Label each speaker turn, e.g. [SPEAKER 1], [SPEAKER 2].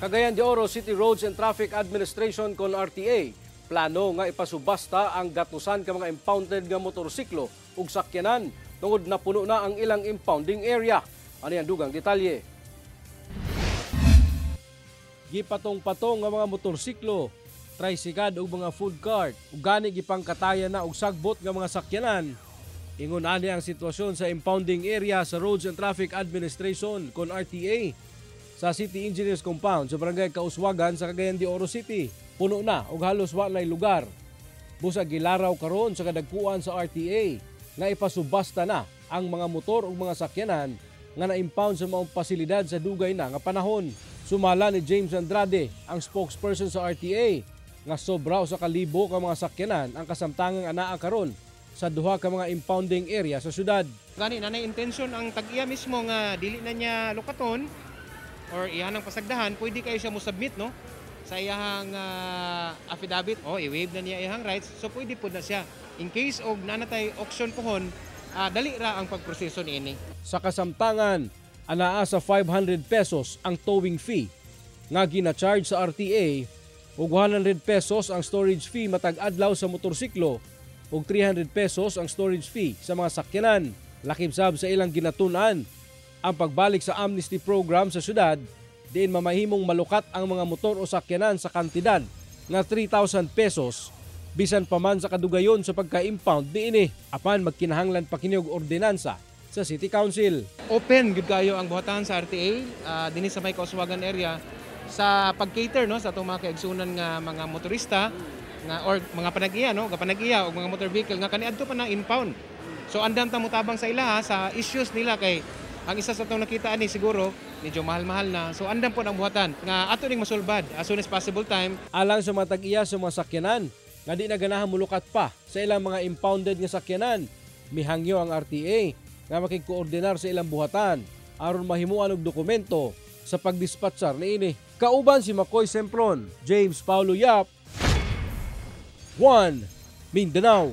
[SPEAKER 1] Cagayan de Oro City Roads and Traffic Administration kon RTA plano nga ipasubasta ang gatusan ka mga impounded nga motorsiklo ug sakyanan tungod na puno na ang ilang impounding area. Ano yan dugang detalye? Gipatong-patong nga mga motorsiklo, tricycad ug mga food cart ug gani gipangkatayan na og sagbot nga mga sakyanan. Ingon ani ang sitwasyon sa impounding area sa Roads and Traffic Administration kon RTA sa City Engineers Compound sa Barangay Kauswagan sa Cagayan de Oro City. Puno na ug halos walay lugar. Busag gilaraw karon sa kadagkuan sa RTA nga ipasubasta na ang mga motor ug mga sakyanan nga na-impound sa mga pasilidad sa dugay na nga panahon. Sumala ni James Andrade, ang spokesperson sa RTA, nga sobra sa kalibo ka mga sakyanan ang kasamtangang anaa karon sa duha ka mga impounding area sa syudad.
[SPEAKER 2] Gani na intention ang tag-iya mismo nga dili na niya lukaton or iyan ang pasagdahan, pwede kayo siya mo submit no sa iyang affidavit o i-waive na niya iyang rights, so pwede po na siya in case og nanatay auction pohon, dali ra ang pagproseso niini.
[SPEAKER 1] Sa kasamtangan, anaa sa 500 pesos ang towing fee nga gina-charge sa RTA ug 100 pesos ang storage fee matag adlaw sa motorsiklo ug 300 pesos ang storage fee sa mga sakyanan. Lakip sab sa ilang ginatun-an ang pagbalik sa amnesty program sa syudad diin mamahimong malukat ang mga motor o sakyanan sa kantidad nga 3,000 pesos bisan pa man sa kadugayon sa pagka-impound niini apan magkinahanglan pa kini og ordinansa sa City Council.
[SPEAKER 2] Open gud kayo ang buhatan sa RTA dinhi sa may Kauswagan area sa pag-cater no sa atong mga kaigsunan nga mga motorista nga or mga panag-iya no, kapanag-iya og mga motor vehicle nga kaniadto pa na impound. So andam ta mutabang sa ila sa issues nila kay ang isa sa itong nakita ani siguro, medyo mahal-mahal na. So andam po ang buhatan nga ato ning masulbad as soon as possible time.
[SPEAKER 1] Alang sa mga tag-iya sa mga sakyanan, nga di na ganahan mulukat pa sa ilang mga impounded nga sakyanan, mihangyo ang RTA nga makikoordinar sa ilang buhatan aron mahimuan og dokumento sa pagdispatchar niini. Kauban si Makoy Sempron, James Paulo Yap, 1 Mindanao.